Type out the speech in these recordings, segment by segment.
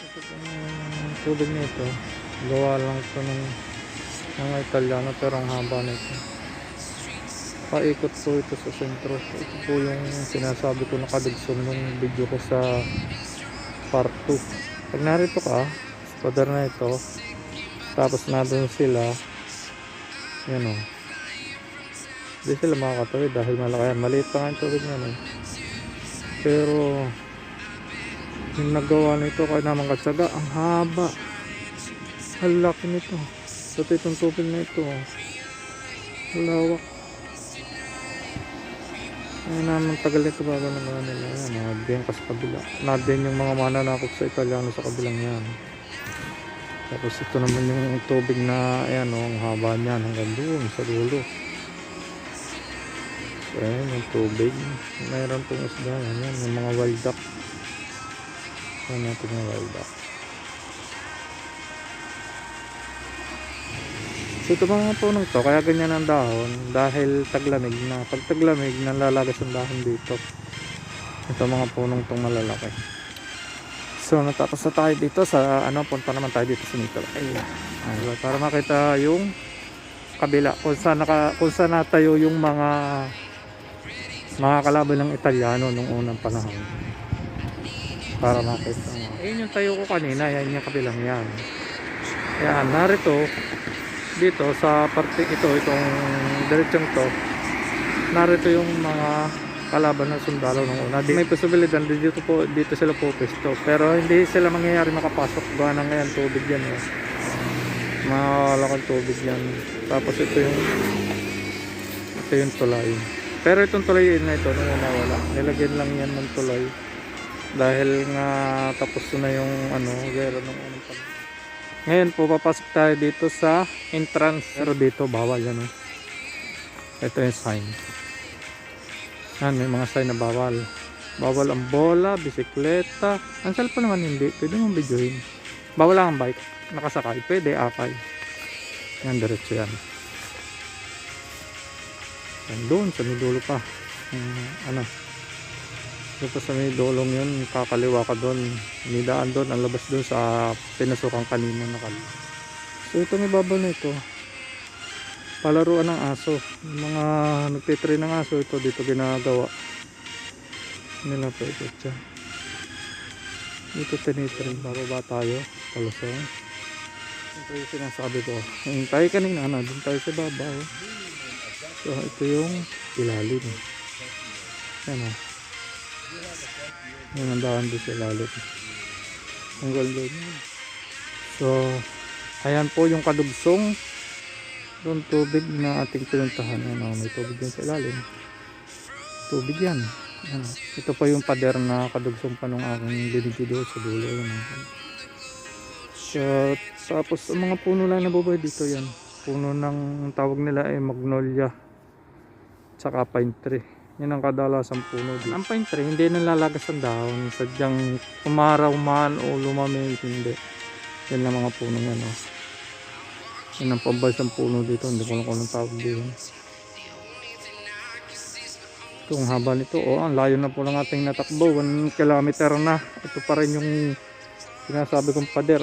Ito pong tubig nito, gawa lang ito ng mga Italiano pero ang haba nito. Paikot po ito sa sentro. Ito po yung sinasabi ko nakadugsong ng video ko sa part 2. Pag narito ka, pader na ito, tapos na doon sila, yan o. Hindi sila makakatawid dahil malaki yan. Maliit pa nga yung tubig na pero yung nagawa nito kaya naman katsaga, ang haba, ang laki nito. So itong tubig na ito, lawak. Ay naman tagal nito bago na mga nila yan. Nadiyan ka sa kabila, nadiyan yung mga mananakot sa Italiano sa kabilang yan. Tapos ito naman yung tubig na ayan o, ang haba niyan hanggang doon sa dulo. So ayan yung tubig, mayroon pong isda yan, yung mga wild duck. Ayan natin yung wild duck. So ito mga punong to, kaya ganyan ang dahon dahil taglamig na. Pag taglamig, nalalagas ang dahon dito. Ito mga punong tong malalaki. So natapos na tayo dito sa ano, punta naman tayo dito sa Nito. Ayun, para makita yung kabila kung saan natayo yung mga kalaban ng Italiano nung unang panahon. Para makita mo. Ayun yung tayo ko kanina, yan yung kabilang yan. Yan, narito dito sa parte itong diretsong to, narito yung mga kalaban ng sundalo ng una. May posibilidad dito sila pupesto, pero hindi sila mangyayari makapasok gawa ng ngayon tubig yan eh. Malakang tubig yan. Tapos ito yung tulay, pero itong tulay na ito nung una wala, nilagyan lang yan ng tulay dahil nga tapos na yung ano, gera ng unang panahon. Ngayon po papasok tayo dito sa entrance, pero dito bawal yan. Ito yung sign. Yan, may mga sign na bawal. Bawal ang bola, bisikleta. Ang cellphone naman hindi, pwede mong videohin. Bawal lang ang bike, nakasakay, pwede akay. Yan, diretso yan. Yan doon, sa may dulo pa. Ano, dito sa may dulong yun, kakaliwa ka doon, may daan doon, ang labas doon sa pinasukan kanina na kali. So ito may babaw na ito, palaruan ng aso. Yung mga nagtitrain ng aso, ito dito ginagawa nila pa ito dyan. Dito tinitrain, bababa tayo, palusong. Ito yung sinasabi ko, yung tayo kanina, doon tayo sa babaw. So ito yung ilalim. Yan o. Yan ang daan doon sa ilalim. Ang ganda niya. So ayan po yung kadugsong doon tubig na ating pinuntahan. Yan, may tubig din sa ilalim. Tubig yan. Yan. Ito pa yung pader na kadugsong pa nung aking binigay sa dulo. Yan. So tapos ang mga puno lang nabubuhay dito yan. Puno ng tawag nila ay magnolia tsaka pine tree. Yan ang kadalasang puno dito. Ang pine tree hindi nalalagas ang dahon, sadyang umaraw man o lumamig, hindi. Yan ang mga puno yan. Yan ang pambansang puno dito, hindi ko lang kung anong tawag dito. Ito ang haba nito, ang layo na po ng ating natakbo, 1 kilometer na. Ito pa rin yung sinasabi kong pader.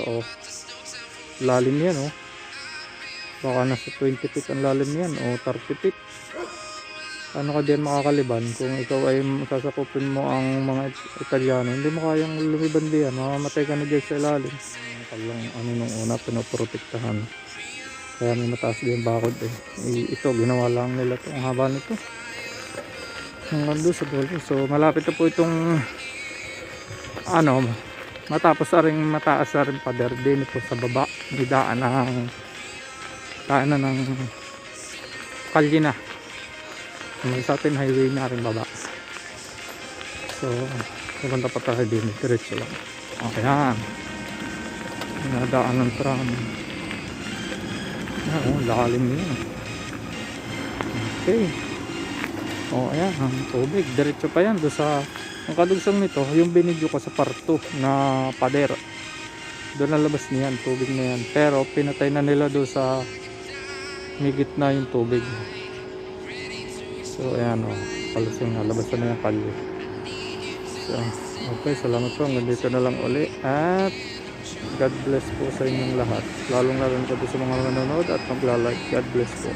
Lalim yan. Baka nasa 20 feet ang lalim yan o 30 feet. Ano ka din makakaliban kung ikaw ay sasakupin mo ang mga Italiano, hindi mo kayang lumiban diyan, mamamatay ka na dyan sa ilalim. Kalang ano nung una pinoprotektahan, kaya may mataas din bakod ito ginawa lang nila ito, ang haba nito hanggang doon sa dulo. So malapit na po itong ano, matapos na rin mataas na rin pader din ito sa baba, may daanan ng kalye na. Sa atin highway na rin baba. So pupunta pa tayo din, diretso lang. Okay yan, nadaan ng tram. Lalim niya. Okay. Ayan ang tubig, diretso pa yan doon sa ang kadugsong nito, yung binidyo ko sa part 2 na pader. Doon nalabas niyan, tubig na yan, pero pinatay na nila doon sa may gitna yung tubig. So ayan palusong na, labas na yung kalye. So okay, salamat po, hanggang dito na lang uli at God bless po sa inyong lahat. Lalong lalo na po sa mga nanonood at magla-like. God bless po.